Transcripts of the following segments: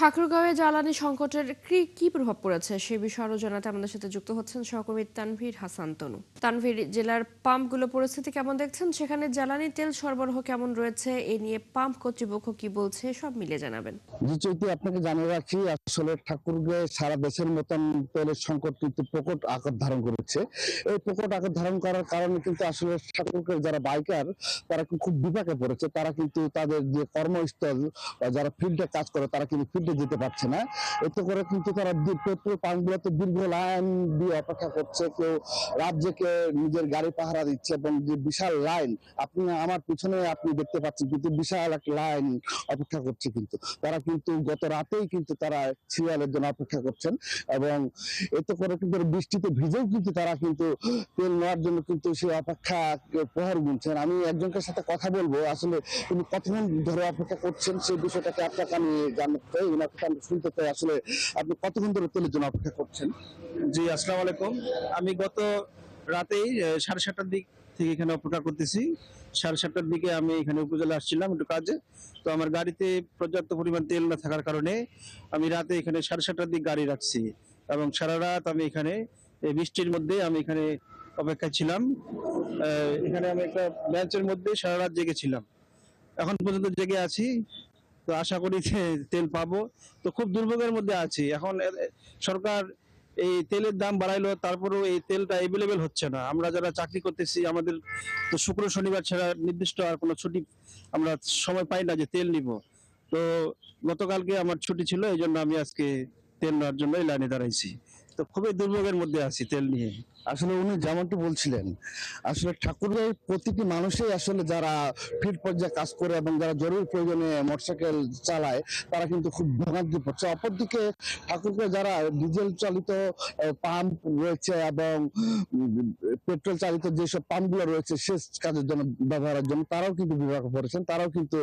ঠাকুরগাঁওয়ে জ্বালানি সংকটের কি প্রভাব পড়েছে সে বিষয়ে আরো জানাতে আমাদের সাথে যুক্ত হচ্ছেন সহকর্মী তানভীর হাসান তনু। তানভীর, জেলার পাম্পগুলো পরিস্থিতি কেমন দেখছেন? সেখানে জ্বালানি তেল সরবরাহ কেমন রয়েছে? এ নিয়ে পাম্প কর্তৃপক্ষ কি বলছে, সব মিলে জানাবেন। জি চৈতি, আপনাকে জানিয়ে রাখি, আসলে ঠাকুরগাঁও সারা দেশের মতন তেলের সংকট কিন্তু প্রকট আকার ধারণ করেছে। এই প্রকট আকার ধারণ করার কারণে কিন্তু আসলে ঠাকুরগাঁও যারা বাইকার তারা খুব বিপাকে পড়েছে। তারা কিন্তু তাদের যে কর্মস্থল যারা ফিল্ডে কাজ করে তারা কিন্তু ফিল্ডে যেতে পারছে না। এতে করে কিন্তু তারা পেট্রোল পাম্পগুলোতে দীর্ঘ লাইন দিয়ে অপেক্ষা করছে। কেউ রাত জেগে নিজের গাড়ি পাহারা দিচ্ছে এবং যে বিশাল লাইন আপনি আমার পিছনে আপনি দেখতে পাচ্ছেন, কিন্তু বিশাল এক লাইন অপেক্ষা করছে। কিন্তু তারা কিন্তু গত রাতেই কিন্তু তারা সিরিয়ালের জন্য অপেক্ষা করছেন এবং এতে করে কিন্তু বৃষ্টিতে ভিজেও কিন্তু তারা কিন্তু তেল নেওয়ার জন্য কিন্তু সেই অপেক্ষা প্রহর গুনছেন। আমি একজনের সাথে কথা বলবো, আসলে তিনি কতক্ষণ ধরে অপেক্ষা করছেন সেই বিষয়টাকে আপনাকে আমি জানতে চাই, ওনাকে আমি শুনতে চাই। আসলে আপনি কতক্ষণ ধরে তেলের জন্য অপেক্ষা করছেন? জি, আসসালামু আলাইকুম। আমি গত রাতেই 7:30টার দিক থেকে এখানে অপেক্ষা করতেছি। 7:30টার দিকে আমি এখানে উপজেলা আসছিলাম একটু কাজে। তো আমার গাড়িতে পর্যাপ্ত পরিমাণ তেল না থাকার কারণে আমি রাতে এখানে 7:30টার দিক গাড়ি রাখছি এবং সারা রাত আমি এখানে এই বৃষ্টির মধ্যে আমি এখানে অপেক্ষায় ছিলাম। এখানে আমি একটা বেঞ্চের মধ্যে সারা রাত জেগেছিলাম। এখন পর্যন্ত জেগে আছি। তো আশা করি যে তেল পাবো। তো খুব দুর্ভোগের মধ্যে আছি। এখন সরকার এই তেলের দাম বাড়াইলো, তারপরেও এই তেলটা এভেলেবেল হচ্ছে না। আমরা যারা চাকরি করতেছি আমাদের তো শুক্র শনিবার ছাড়া নির্দিষ্ট আর কোনো ছুটি আমরা সময় পাই না যে তেল নিব। তো গতকালকে আমার ছুটি ছিল, এই জন্য আমি আজকে তেল নেওয়ার জন্য এই লাইনে দাঁড়াইছি। তো খুবই দুর্ভোগের মধ্যে আছি তেল নিয়ে। আসলে উনি যেমনটি বলছিলেন, আসলে ঠাকুরের প্রতিটি মানুষই আসলে যারা ফিল্ড পর্যায়ে কাজ করে এবং যারা জরুরি প্রয়োজনে মোটরসাইকেল চালায় তারা কিন্তু খুব ভোগান্তি পড়ছে। অপরদিকে ঠাকুরকে যারা ডিজেল চালিত পাম্প রয়েছে এবং পেট্রোল চালিত যেসব পাম্পগুলো রয়েছে সেচ কাজের জন্য ব্যবহারের জন্য তারাও কিন্তু বিভাগে পড়েছেন, তারাও কিন্তু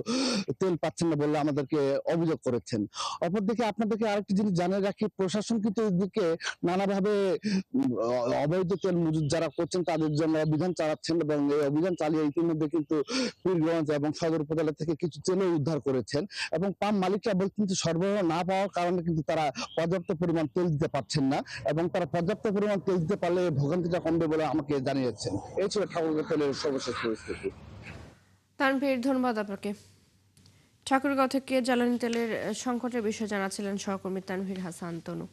তেল পাচ্ছেন না বলে আমাদেরকে অভিযোগ করেছেন। অপরদিকে আপনাদেরকে আরেকটি জিনিস জানিয়ে রাখি, প্রশাসন কিন্তু এদিকে নানাভাবে অবৈধ তেল মজুত যারা করছেন তাদের জন্য অভিযান চালাচ্ছেন এবং এই অভিযান চালিয়ে ইতিমধ্যে কিন্তু পীরগঞ্জ এবং সদর উপজেলা থেকে কিছু তেলও উদ্ধার করেছেন এবং পাম্প মালিকরা বলছেন যে সরবরাহ না পাওয়ার কারণে কিন্তু তারা পর্যাপ্ত পরিমাণ তেল দিতে পারছেন না এবং তারা পর্যাপ্ত পরিমাণ তেল দিতে পারলে ভোগান্তিটা কমবে বলে আমাকে জানিয়েছেন। এই ছিল ঠাকুরগাঁও তেলের সর্বশেষ পরিস্থিতি। তানভীর, ধন্যবাদ আপনাকে। ঠাকুরগাঁও থেকে জ্বালানি তেলের সংকটের বিষয়ে জানাচ্ছিলেন সহকর্মী তানভীর হাসান তনু।